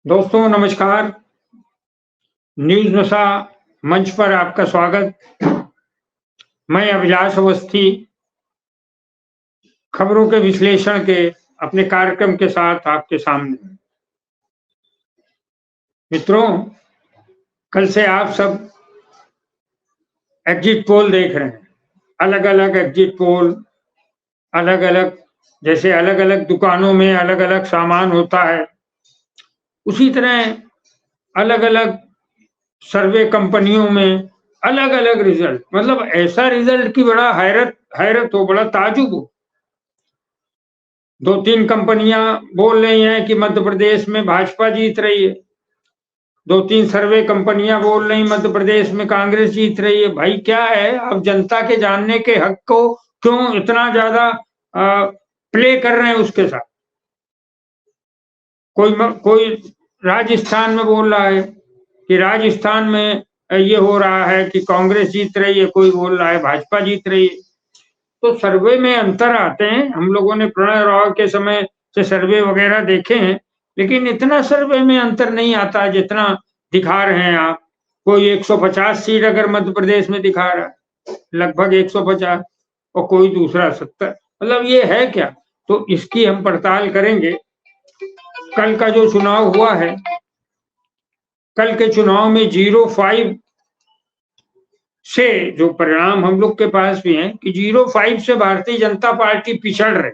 दोस्तों नमस्कार। न्यूज़ नशा मंच पर आपका स्वागत। मैं अभिलाष अवस्थी खबरों के विश्लेषण के अपने कार्यक्रम के साथ आपके सामने। मित्रों, कल से आप सब एग्जिट पोल देख रहे हैं। अलग-अलग एग्जिट पोल, अलग-अलग जैसे अलग-अलग दुकानों में अलग-अलग सामान होता है, उसी तरह अलग-अलग सर्वे कंपनियों में अलग-अलग रिजल्ट, मतलब ऐसा रिजल्ट कि बड़ा हैरत हो, बड़ा ताज्जुब हो। 2-3 कंपनियां बोल रही हैं कि मध्य प्रदेश में भाजपा जीत रही है। 2-3 सर्वे कंपनियां बोल रही मध्य प्रदेश में कांग्रेस जीत रही है। भाई क्या है, आप जनता के जानने के हक को क्यों इतना ज्यादा प्ले कर रहे हैं उसके साथ? कोई राजस्थान में बोल रहा है कि राजस्थान में ये हो रहा है कि कांग्रेस जीत रही है, कोई बोल रहा है भाजपा जीत रही है। तो सर्वे में अंतर आते हैं। हम लोगों ने प्रणय राव के समय से सर्वे वगैरह देखे हैं, लेकिन इतना सर्वे में अंतर नहीं आता जितना दिखा रहे हैं आप। कोई 150 सीट अगर मध्य प्रदेश में दिखा रहा है, लगभग 150, और कोई दूसरा 70। मतलब ये है क्या? तो इसकी हम पड़ताल करेंगे। कल का जो चुनाव हुआ है, कल के चुनाव में 05 से जो परिणाम हम लोग के पास भी हैं कि 05 से भारतीय जनता पार्टी पिछड़ रही।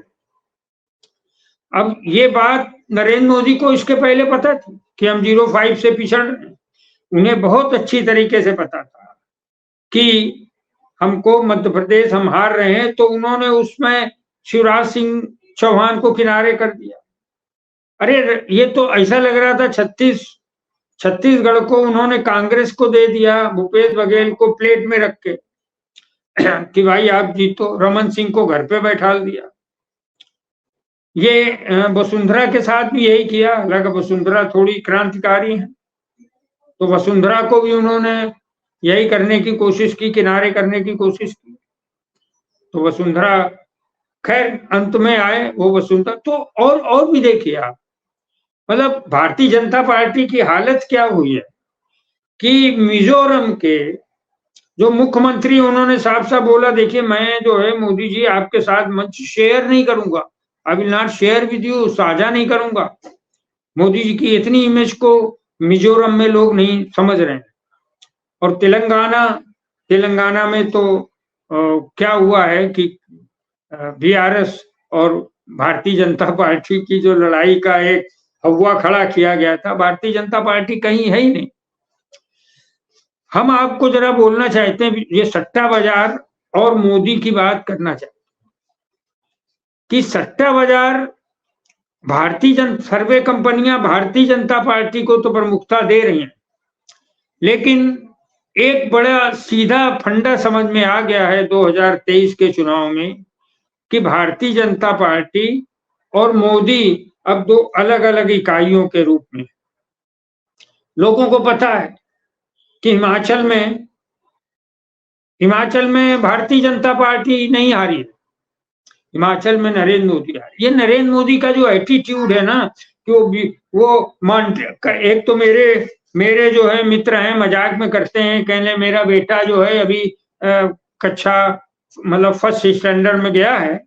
अब ये बात नरेंद्र मोदी को इसके पहले पता थी कि हम 05 से पिछड़ रहे हैं। उन्हें बहुत अच्छी तरीके से पता था कि हमको मध्य प्रदेश हम हार रहे हैं, तो उन्होंने उसमें शिवराज सिंह चौहान को किनारे कर दिया। अरे ये तो ऐसा लग रहा था छत्तीसगढ़ को उन्होंने कांग्रेस को दे दिया, भूपेश बघेल को प्लेट में रख के कि भाई आप जीतो। रमन सिंह को घर पे बैठा दिया। ये वसुंधरा के साथ भी यही किया। हालांकि वसुंधरा थोड़ी क्रांतिकारी है, तो वसुंधरा को भी उन्होंने यही करने की कोशिश की, किनारे करने की कोशिश की। तो वसुंधरा खैर अंत में आए वो वसुंधरा। तो और भी देखिए आप, मतलब भारतीय जनता पार्टी की हालत क्या हुई है कि मिजोरम के जो मुख्यमंत्री, उन्होंने साफ साफ बोला, देखिए मैं जो है मोदी जी आपके साथ मंच शेयर नहीं करूंगा, I will not share with you, साझा नहीं करूंगा। मोदी जी की इतनी इमेज को मिजोरम में लोग नहीं समझ रहे हैं। और तेलंगाना में तो क्या हुआ है कि बीआरएस और भारतीय जनता पार्टी की जो लड़ाई का एक हवा खड़ा किया गया था, भारतीय जनता पार्टी कहीं है ही नहीं। हम आपको जरा बोलना चाहते हैं, ये सट्टा बाजार और मोदी की बात करना चाहते हैं कि सट्टा बाजार सर्वे कंपनियां भारतीय जनता पार्टी को तो प्रमुखता दे रही हैं, लेकिन एक बड़ा सीधा फंडा समझ में आ गया है 2023 के चुनाव में कि भारतीय जनता पार्टी और मोदी अब दो अलग अलग इकाइयों के रूप में। लोगों को पता है कि हिमाचल में भारतीय जनता पार्टी नहीं हारी, हिमाचल में नरेंद्र मोदी हारे। ये नरेंद्र मोदी का जो एटीट्यूड है ना, कि वो एक तो मेरे जो है मित्र हैं, मजाक में करते हैं, कहने मेरा बेटा जो है अभी कक्षा मतलब फर्स्ट स्टैंडर्ड में गया है,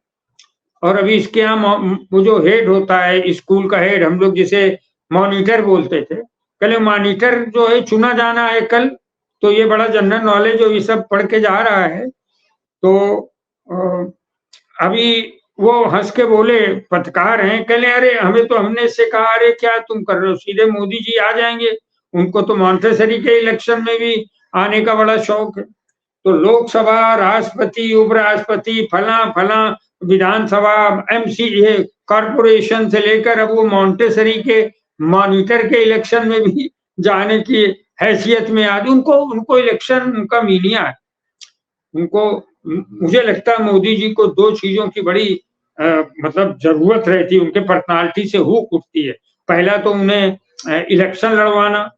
और अभी इसके यहाँ वो जो हेड होता है स्कूल का हेड, हम लोग जिसे मॉनिटर बोलते थे, कल मॉनिटर जो है चुना जाना है कल। तो ये बड़ा जनरल नॉलेज जो ये सब पढ़ के जा रहा है। तो अभी वो हंस के बोले, पत्रकार हैं, कहले अरे हमने इससे कहा अरे क्या तुम कर रहे हो, सीधे मोदी जी आ जाएंगे। उनको तो मॉन्टेसरी के इलेक्शन में भी आने का बड़ा शौक है। तो लोकसभा, राष्ट्रपति, उपराष्ट्रपति, फला फला, विधानसभा, एमसीए, कॉर्पोरेशन से लेकर अब वो मॉन्टेसरी के मॉनिटर के इलेक्शन में भी जाने की हैसियत में आज उनको इलेक्शन उनका मीडिया है। उनको, मुझे लगता है मोदी जी को दो चीजों की बड़ी मतलब जरूरत रहती है, उनके पर्सनालिटी से हुक उठती है। पहला तो उन्हें इलेक्शन लड़वाना,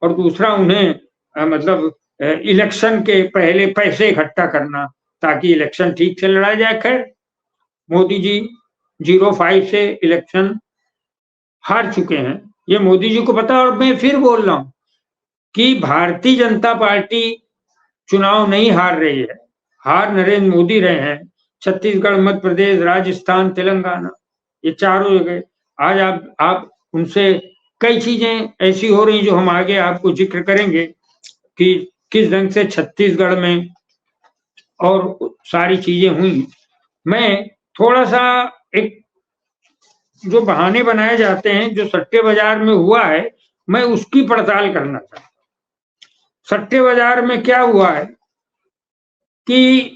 और दूसरा उन्हें मतलब इलेक्शन के पहले पैसे इकट्ठा करना ताकि इलेक्शन ठीक से लड़ा जाए। खैर मोदी जी 05 से इलेक्शन हार चुके हैं, ये मोदी जी को पता। और मैं फिर बोल रहा हूं कि भारतीय जनता पार्टी चुनाव नहीं हार रही है, हार नरेंद्र मोदी रहे हैं। छत्तीसगढ़, मध्य प्रदेश, राजस्थान, तेलंगाना, ये चारों जगह आज आप उनसे कई चीजें ऐसी हो रही जो हम आगे आपको जिक्र करेंगे कि किस ढंग से छत्तीसगढ़ में और सारी चीजें हुई। मैं थोड़ा सा एक जो बहाने बनाए जाते हैं जो सट्टे बाजार में हुआ है, मैं उसकी पड़ताल करना चाहता हूं। सट्टे बाजार में क्या हुआ है कि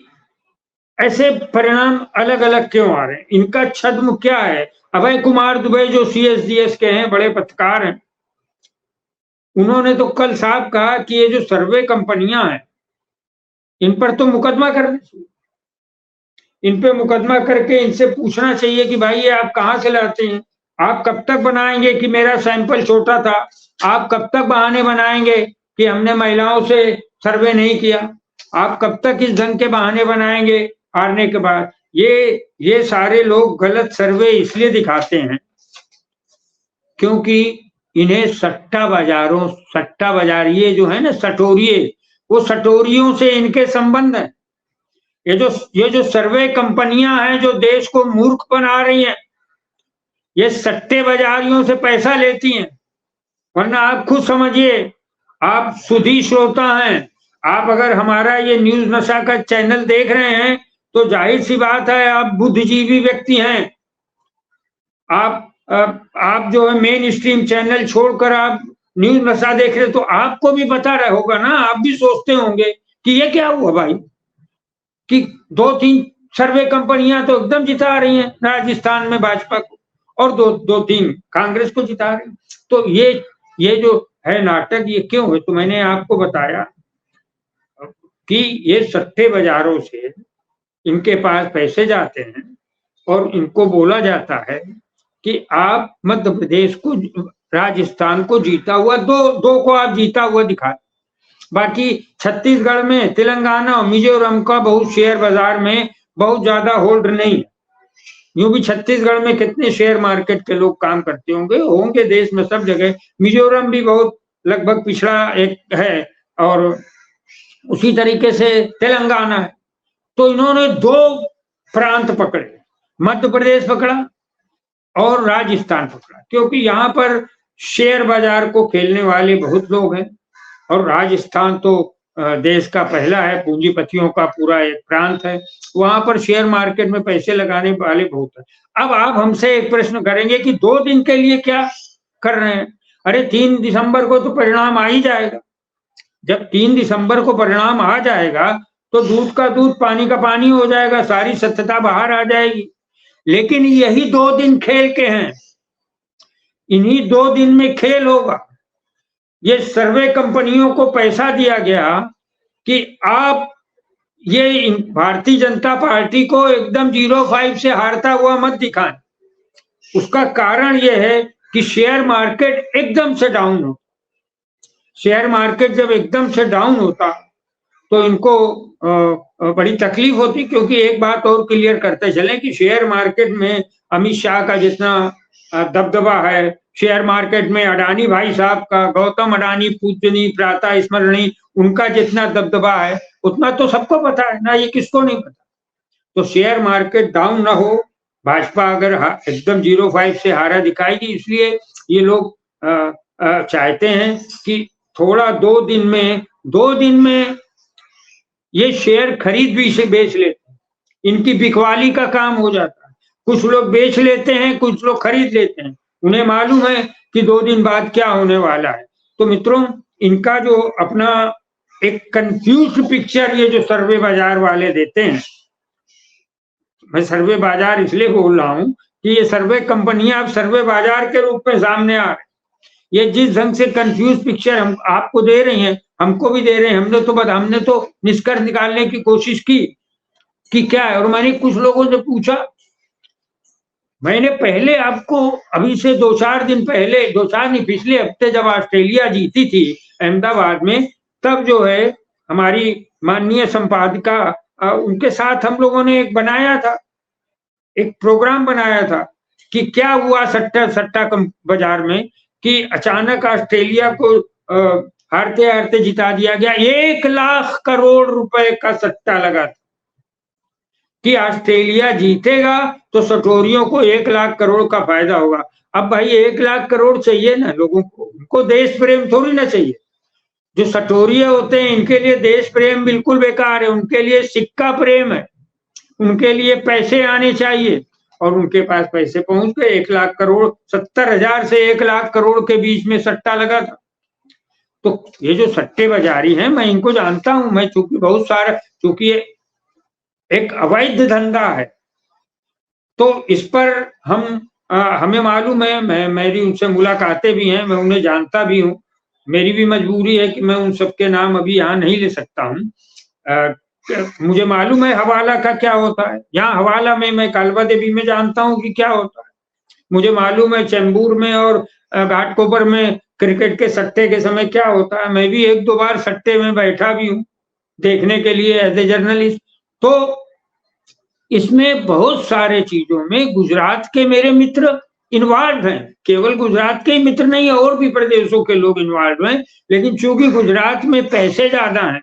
ऐसे परिणाम अलग अलग क्यों आ रहे हैं, इनका छद्म क्या है। अभय कुमार दुबे जो सीएसडीएस के हैं, बड़े पत्रकार हैं, उन्होंने तो कल साफ कहा कि ये जो सर्वे कंपनियां हैं इन पर तो मुकदमा करना चाहिए, इन पे मुकदमा करके इनसे पूछना चाहिए कि भाई ये आप कहां से लाते हैं, आप कब तक बनाएंगे कि मेरा सैंपल छोटा था, आप कब तक बहाने बनाएंगे कि हमने महिलाओं से सर्वे नहीं किया, आप कब तक इस ढंग के बहाने बनाएंगे हारने के बाद। ये सारे लोग गलत सर्वे इसलिए दिखाते हैं क्योंकि इन्हें सट्टा बाजार ये जो है ना सटोरिये, वो सटोरियों से इनके संबंध है। ये जो सर्वे कंपनियां हैं जो देश को मूर्ख बना रही हैं, ये सट्टे बाजारियों से पैसा लेती हैं। वरना आप खुद समझिए, आप सुधी श्रोता हैं, आप अगर हमारा ये न्यूज नशा का चैनल देख रहे हैं तो जाहिर सी बात है आप बुद्धिजीवी व्यक्ति हैं। आप जो है मेन स्ट्रीम चैनल छोड़कर आप न्यूज नशा देख रहे, तो आपको भी पता रहा होगा ना, आप भी सोचते होंगे कि ये क्या हुआ भाई, कि 2-3 सर्वे कंपनियां तो एकदम जिता रही हैं राजस्थान में भाजपा को, और 2-3 कांग्रेस को जिता रही। तो ये जो है नाटक, ये क्यों है? तो मैंने आपको बताया कि ये सट्टे बाजारों से इनके पास पैसे जाते हैं और इनको बोला जाता है कि आप मध्य प्रदेश को, राजस्थान को जीता हुआ, दो को आप जीता हुआ दिखा, बाकी छत्तीसगढ़ में, तेलंगाना और मिजोरम का बहुत शेयर बाजार में बहुत ज्यादा होल्ड नहीं है। यूं भी छत्तीसगढ़ में कितने शेयर मार्केट के लोग काम करते होंगे देश में सब जगह। मिजोरम भी बहुत लगभग पिछड़ा एक है, और उसी तरीके से तेलंगाना है। तो इन्होंने 2 प्रांत पकड़े, मध्य प्रदेश पकड़ा और राजस्थान पकड़ा, क्योंकि यहाँ पर शेयर बाजार को खेलने वाले बहुत लोग हैं, और राजस्थान तो देश का पहला है, पूंजीपतियों का पूरा एक प्रांत है, वहां पर शेयर मार्केट में पैसे लगाने वाले बहुत है। अब आप हमसे एक प्रश्न करेंगे कि 2 दिन के लिए क्या कर रहे हैं? अरे 3 दिसंबर को तो परिणाम आ ही जाएगा। जब 3 दिसंबर को परिणाम आ जाएगा तो दूध का दूध, पानी का पानी हो जाएगा, सारी सत्यता बाहर आ जाएगी। लेकिन यही 2 दिन खेल के हैं, इन्हीं 2 दिन में खेल होगा। ये सर्वे कंपनियों को पैसा दिया गया कि आप ये भारतीय जनता पार्टी को एकदम 0-5 से हारता हुआ मत दिखाएं। उसका कारण यह है कि शेयर मार्केट एकदम से डाउन हो। शेयर मार्केट जब एकदम से डाउन होता तो इनको बड़ी तकलीफ होती, क्योंकि एक बात और क्लियर करते चले कि शेयर मार्केट में अमित शाह का जितना दबदबा है, शेयर मार्केट में अडानी भाई साहब का, गौतम अडानी पूजनी प्रातः स्मरणी, उनका जितना दबदबा है उतना तो सबको पता है ना, ये किसको नहीं पता। तो शेयर मार्केट डाउन ना हो, भाजपा अगर एकदम 0-5 से हारा दिखाएगी, इसलिए ये लोग चाहते हैं कि थोड़ा 2 दिन में ये शेयर खरीद भी से बेच लेते हैं, इनकी बिकवाली का काम हो जाता है। कुछ लोग बेच लेते हैं, कुछ लोग खरीद लेते हैं, उन्हें मालूम है कि 2 दिन बाद क्या होने वाला है। तो मित्रों, इनका जो अपना एक कंफ्यूज्ड पिक्चर ये जो सर्वे बाजार वाले देते हैं, मैं सर्वे बाजार इसलिए बोल रहा हूं कि ये सर्वे कंपनियां अब सर्वे बाजार के रूप में सामने आ रही, ये जिस ढंग से कंफ्यूज पिक्चर हम आपको दे रही हैं, हमको भी दे रहे हैं। हमने तो निष्कर्ष निकालने की कोशिश की कि क्या है। और मैंने कुछ लोगों से पूछा, मैंने पहले आपको अभी से 2-4 दिन पहले, 2-4 नहीं, पिछले हफ्ते जब ऑस्ट्रेलिया जीती थी अहमदाबाद में, तब जो है हमारी माननीय संपादिका, उनके साथ हम लोगों ने एक बनाया था, एक प्रोग्राम बनाया था कि क्या हुआ सट्टा बाजार में, कि अचानक ऑस्ट्रेलिया को हारते हारते जिता दिया गया। 1 लाख करोड़ रुपए का सट्टा लगा था कि ऑस्ट्रेलिया जीतेगा तो सटोरियों को 1 लाख करोड़ का फायदा होगा। अब भाई 1 लाख करोड़ चाहिए ना लोगों को, उनको देश प्रेम थोड़ी ना चाहिए। जो सटोरिये होते हैं इनके लिए देश प्रेम बिल्कुल बेकार है, उनके लिए सिक्का प्रेम है, उनके लिए पैसे आने चाहिए और उनके पास पैसे पहुंच गए। 1 लाख करोड़, 70,000 से 1 लाख करोड़ के बीच में सट्टा लगा था। तो ये जो सट्टेबाजारी हैं मैं इनको जानता हूं, मैं चूंकि बहुत सारा, चूंकि ये एक अवैध धंधा है तो इस पर हमें मालूम है, मेरी उनसे मुलाकातें भी हैं, मैं उन्हें जानता भी हूँ। मेरी भी मजबूरी है कि मैं उन सबके नाम अभी यहाँ नहीं ले सकता हूँ। मुझे मालूम है हवाला का क्या होता है। यहाँ हवाला में मैं कालवा देवी में जानता हूँ कि क्या होता है। मुझे मालूम है चेंबूर में और घाटकोपर में क्रिकेट के सट्टे के समय क्या होता है। मैं भी 1-2 बार सट्टे में बैठा भी हूँ देखने के लिए एज ए जर्नलिस्ट। तो इसमें बहुत सारे चीजों में गुजरात के मेरे मित्र इन्वॉल्व हैं। केवल गुजरात के ही मित्र नहीं, और भी प्रदेशों के लोग इन्वॉल्व हैं। लेकिन चूंकि गुजरात में पैसे ज्यादा हैं,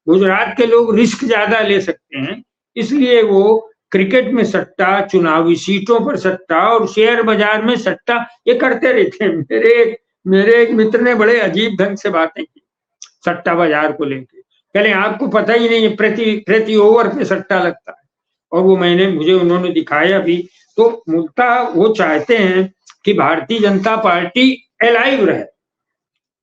गुजरात के लोग रिस्क ज्यादा ले सकते हैं, इसलिए वो क्रिकेट में सट्टा, चुनावी सीटों पर सट्टा और शेयर बाजार में सट्टा ये करते रहते हैं। मेरे एक मित्र ने बड़े अजीब ढंग से बातें की सट्टा बाजार को लेकर। पहले आपको पता ही नहीं, प्रति ओवर पे सट्टा लगता है और वो मुझे उन्होंने दिखाया भी। तो मूलतः वो चाहते हैं कि भारतीय जनता पार्टी अलाइव रहे,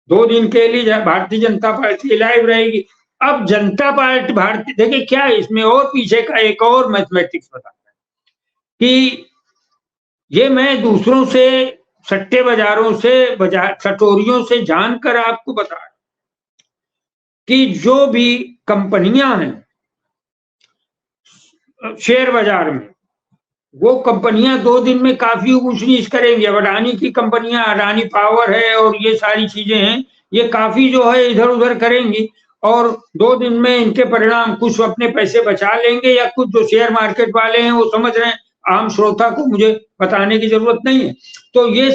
2 दिन के लिए भारतीय जनता पार्टी अलाइव रहेगी। अब जनता पार्टी भारतीय, देखिए क्या है इसमें और पीछे का एक और मैथमेटिक्स बताता है कि ये मैं दूसरों से, सट्टे बाजारों से, सटोरियों से जानकर आपको बता रहा कि जो भी कंपनियां हैं शेयर बाजार में, वो कंपनियां 2 दिन में काफी ऊंच नीच करेंगी। अब अडानी की कंपनियां, अडानी पावर है और ये सारी चीजें हैं, ये काफी जो है इधर उधर करेंगी और 2 दिन में इनके परिणाम, कुछ अपने पैसे बचा लेंगे या कुछ जो शेयर मार्केट वाले हैं वो समझ रहे हैं, आम श्रोता को मुझे बताने की जरूरत नहीं है। तो ये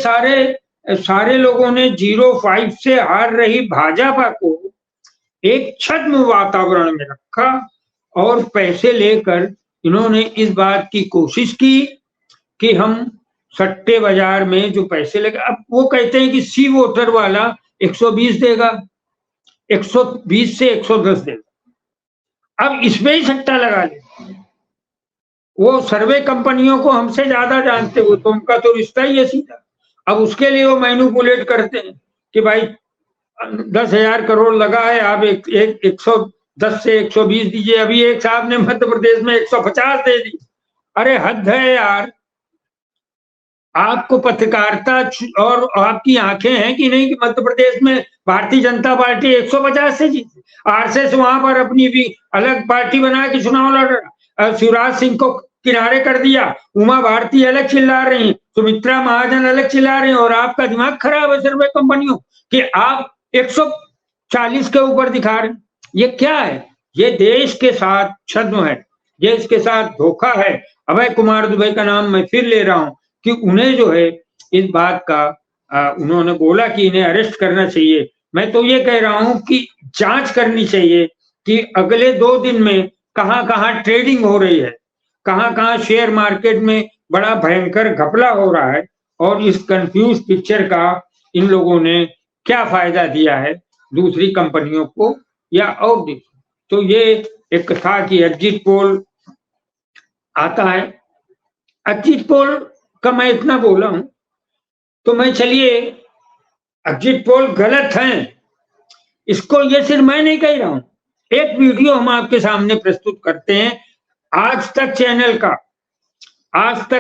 सारे लोगों ने 0-5 से हार रही भाजपा को एक छद्म वातावरण में रखा और पैसे लेकर इन्होंने इस बात की कोशिश की कि हम सट्टे बाजार में जो पैसे लगे, अब वो कहते हैं कि सी वोटर वाला 120 देगा, 120 से 110 देगा। अब इसमें ही सट्टा लगा ले। वो सर्वे कंपनियों को हमसे ज्यादा जानते हो, तो उनका तो रिश्ता ही है सीधा। अब उसके लिए वो मैनिपुलेट करते हैं कि भाई 10,000 करोड़ लगा है, आप 110 से 120 दीजिए। अभी एक साहब ने मध्य प्रदेश में 150 दे दी। अरे हद है यार, आपको पत्रकारिता और आपकी आंखें हैं कि नहीं कि मध्य प्रदेश में भारतीय जनता पार्टी 150 से जीती। आरएसएस वहां पर अपनी भी अलग पार्टी बना के चुनाव लड़ रहा, शिवराज सिंह को किनारे कर दिया, उमा भारती अलग चिल्ला रही, सुमित्रा महाजन अलग चिल्ला रही, और आपका दिमाग खराब है सर्वे कंपनियों कि आप 140 के ऊपर दिखा रहे। ये क्या है? ये देश के साथ छद्म है, देश के साथ धोखा है। अभय कुमार दुबे का नाम मैं फिर ले रहा हूं कि उन्हें जो है इस बात का उन्होंने बोला कि इन्हें अरेस्ट करना चाहिए। मैं तो ये कह रहा हूं कि जांच करनी चाहिए कि अगले 2 दिन में कहां कहां ट्रेडिंग हो रही है, कहां कहां शेयर मार्केट में बड़ा भयंकर घपला हो रहा है और इस कंफ्यूज पिक्चर का इन लोगों ने क्या फायदा दिया है दूसरी कंपनियों को या और देश। तो ये एक था कि एग्जिट पोल आता है। एग्जिट पोल का मैं इतना बोला हूं तो मैं, चलिए एग्जिट पोल गलत हैं, इसको ये सिर्फ मैं नहीं कह रहा हूं। एक वीडियो हम आपके सामने प्रस्तुत करते हैं आज तक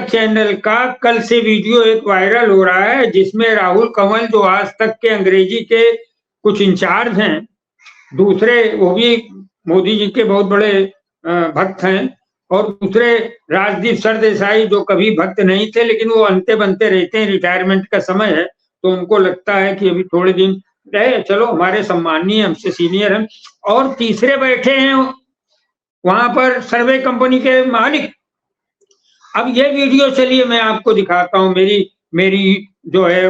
चैनल का कल से वीडियो एक वायरल हो रहा है जिसमें राहुल कंवल, जो आज तक के अंग्रेजी के कुछ इंचार्ज हैं, दूसरे वो भी मोदी जी के बहुत बड़े भक्त हैं, और दूसरे राजदीप सरदेसाई जो कभी भक्त नहीं थे लेकिन वो अंते बनते रहते हैं, रिटायरमेंट का समय है तो उनको लगता है कि अभी थोड़े दिन रहे, चलो हमारे सम्माननीय, हमसे सीनियर हैं। और तीसरे बैठे हैं वहां पर सर्वे कंपनी के मालिक। अब ये वीडियो चलिए मैं आपको दिखाता हूं, मेरी जो है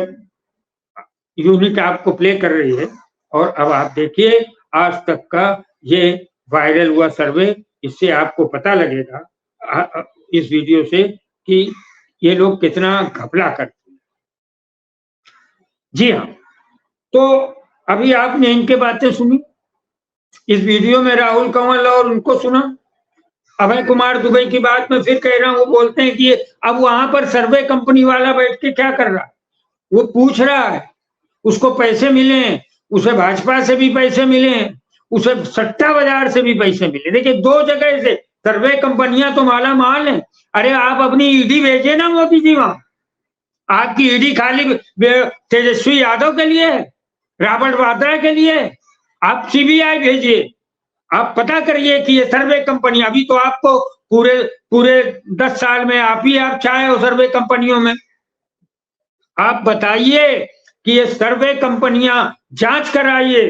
यूनिट आपको प्ले कर रही है। और अब आप देखिए आज तक का ये वायरल हुआ सर्वे, इससे आपको पता लगेगा इस वीडियो से कि ये लोग कितना घपला करते हैं। जी हाँ, तो अभी आपने इनके बातें सुनी, इस वीडियो में राहुल कंवर और उनको सुना। अभय कुमार दुबे की बात मैं फिर कह रहा हूँ, वो बोलते हैं कि अब वहां पर सर्वे कंपनी वाला बैठ के क्या कर रहा है, वो पूछ रहा है, उसको पैसे मिले, उसे भाजपा से भी पैसे मिले, उसे सट्टा बाजार से भी पैसे मिले। देखिए 2 जगह से सर्वे कंपनियां तो माला माल है। अरे आप अपनी ईडी भेजिए ना मोदी जी वहां, आपकी ईडी खाली तेजस्वी यादव के लिए, रॉबर्ट वाड्रा के लिए, आप सीबीआई भेजिए, आप पता करिए कि ये सर्वे कंपनी, अभी तो आपको पूरे पूरे 10 साल में आप छाए हो सर्वे कंपनियों में। आप बताइए कि ये सर्वे कंपनियां जांच कराइए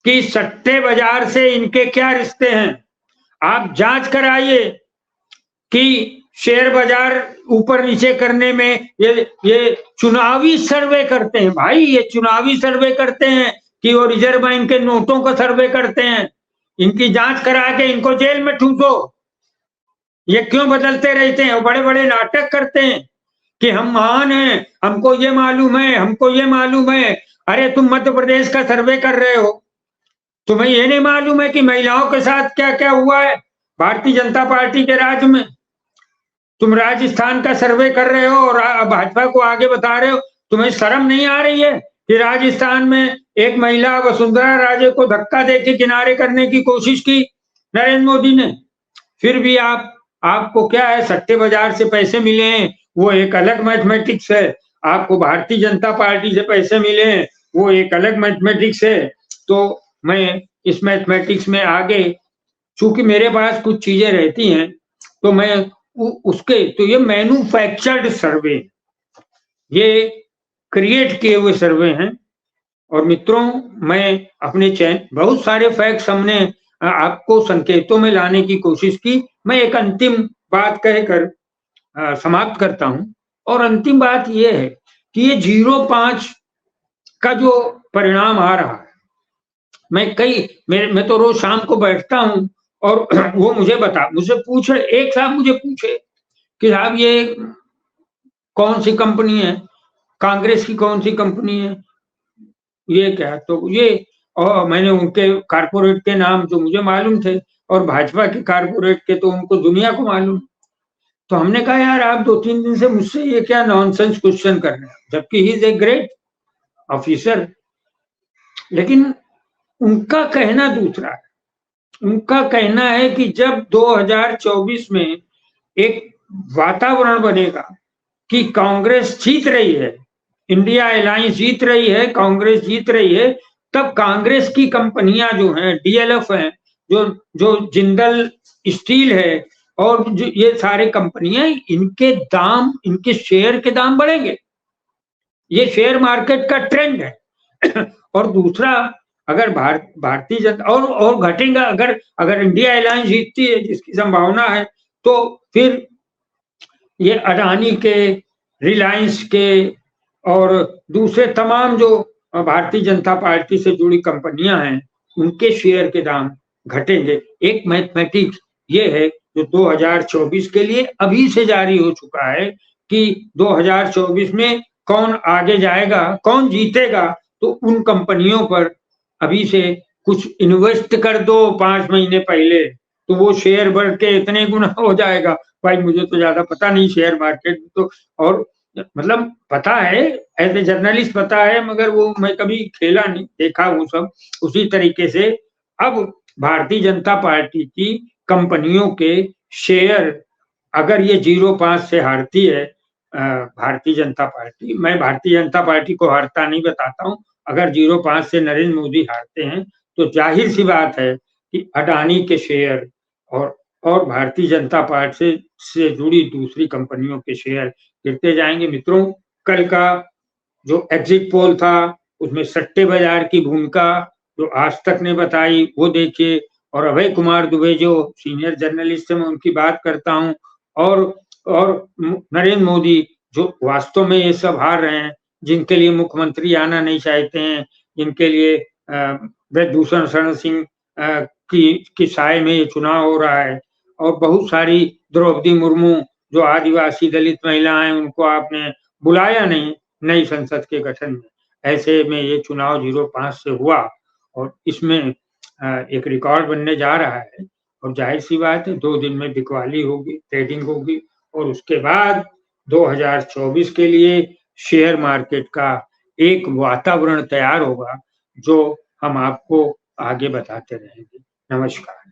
कि सट्टे बाजार से इनके क्या रिश्ते हैं। आप जांच कराइए कि शेयर बाजार ऊपर नीचे करने में ये चुनावी सर्वे करते हैं। भाई ये चुनावी सर्वे करते हैं कि वो रिजर्व बैंक के नोटों का सर्वे करते हैं। इनकी जांच करा के इनको जेल में ठूसो। ये क्यों बदलते रहते हैं? वो बड़े बड़े नाटक करते हैं कि हम महान हैं, हमको ये मालूम है, हमको ये मालूम है। अरे तुम मध्य प्रदेश का सर्वे कर रहे हो, तुम्हें ये नहीं मालूम है कि महिलाओं के साथ क्या क्या हुआ है भारतीय जनता पार्टी के राज में? तुम राजस्थान का सर्वे कर रहे हो और भाजपा को आगे बता रहे हो। तुम्हें शर्म नहीं आ रही है कि राजस्थान में एक महिला वसुंधरा राजे को धक्का देके किनारे करने की कोशिश की नरेंद्र मोदी ने? फिर भी आपको क्या है, सट्टे बाजार से पैसे मिले हैं, वो एक अलग मैथमेटिक्स है। आपको भारतीय जनता पार्टी से पैसे मिले हैं, वो एक अलग मैथमेटिक्स है। तो मैं इस मैथमेटिक्स में आगे, चूंकि मेरे पास कुछ चीजें रहती हैं, तो मैं उसके, तो ये मैन्युफैक्चर्ड सर्वे, ये क्रिएट किए हुए सर्वे हैं। और मित्रों, मैं अपने बहुत सारे फैक्ट्स हमने आपको संकेतों में लाने की कोशिश की। मैं एक अंतिम बात कहकर समाप्त करता हूं, और अंतिम बात यह है कि ये 05 का जो परिणाम आ रहा है, मैं तो रोज शाम को बैठता हूं और वो मुझे पूछे, एक साहब मुझे पूछे कि साहब ये कौन सी कंपनी है, कांग्रेस की कौन सी कंपनी है, ये क्या? तो ये, और मैंने उनके कारपोरेट के नाम जो मुझे मालूम थे, और भाजपा के कारपोरेट के तो उनको दुनिया को मालूम। तो हमने कहा यार आप 2-3 दिन से मुझसे ये क्या नॉनसेंस क्वेश्चन कर रहे हैं, जबकि he is a great officer. लेकिन उनका कहना दूसरा है। उनका कहना है कि जब 2024 में एक वातावरण बनेगा कि कांग्रेस जीत रही है, इंडिया अलायंस जीत रही है, कांग्रेस जीत रही है, तब कांग्रेस की कंपनियां जो हैं, डीएलएफ हैं, जो जिंदल स्टील है, और जो ये सारे कंपनियां, इनके दाम, इनके शेयर के दाम बढ़ेंगे। ये शेयर मार्केट का ट्रेंड है। और दूसरा, अगर भारतीय जनता और घटेगा, अगर इंडिया अलायंस जीतती है, जिसकी संभावना है, तो फिर ये अडानी के, रिलायंस के और दूसरे तमाम जो भारतीय जनता पार्टी से जुड़ी कंपनियां हैं, उनके शेयर के दाम घटेंगे। एक मैथमेटिक्स ये है जो 2024 के लिए अभी से जारी हो चुका है कि 2024 में कौन आगे जाएगा, कौन जीतेगा। तो उन कंपनियों पर अभी से कुछ इन्वेस्ट कर दो 5 महीने पहले, तो वो शेयर बढ़ के इतने गुना हो जाएगा। भाई मुझे तो ज्यादा पता नहीं शेयर मार्केट तो, और मतलब पता है एज ए जर्नलिस्ट पता है, मगर वो मैं कभी खेला नहीं, देखा हूँ सब उसी तरीके से। अब भारतीय जनता पार्टी की कंपनियों के शेयर, अगर ये 05 से हारती है भारतीय जनता पार्टी, मैं भारतीय जनता पार्टी को हारता नहीं बताता हूँ, अगर 05 से नरेंद्र मोदी हारते हैं, तो जाहिर सी बात है कि अडानी के शेयर और भारतीय जनता पार्टी से जुड़ी दूसरी कंपनियों के शेयर गिरते जाएंगे। मित्रों, कल का जो एग्जिट पोल था, उसमें सट्टे बाजार की भूमिका जो आज तक ने बताई, वो देखिए। और अभय कुमार दुबे जो सीनियर जर्नलिस्ट है, मैं उनकी बात करता हूँ, और नरेंद्र मोदी जो वास्तव में ये सब हार रहे हैं, जिनके लिए मुख्यमंत्री आना नहीं चाहते हैं, जिनके लिए ब्रजभूषण शरण सिंह की साए में ये चुनाव हो रहा है, और बहुत सारी द्रौपदी मुर्मू जो आदिवासी दलित महिला हैं, उनको आपने बुलाया नहीं नई संसद के गठन में। ऐसे में ये चुनाव 05 से हुआ और इसमें एक रिकॉर्ड बनने जा रहा है, और जाहिर-सी बात है 2 दिन में बिकवाली होगी, ट्रेडिंग होगी, और उसके बाद 2024 के लिए शेयर मार्केट का एक वातावरण तैयार होगा, जो हम आपको आगे बताते रहेंगे। नमस्कार।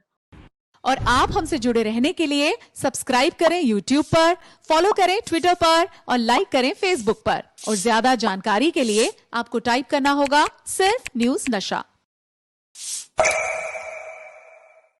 और आप हमसे जुड़े रहने के लिए सब्सक्राइब करें YouTube पर, फॉलो करें Twitter पर और लाइक करें Facebook पर। और ज्यादा जानकारी के लिए आपको टाइप करना होगा सिर्फ न्यूज़ नशा।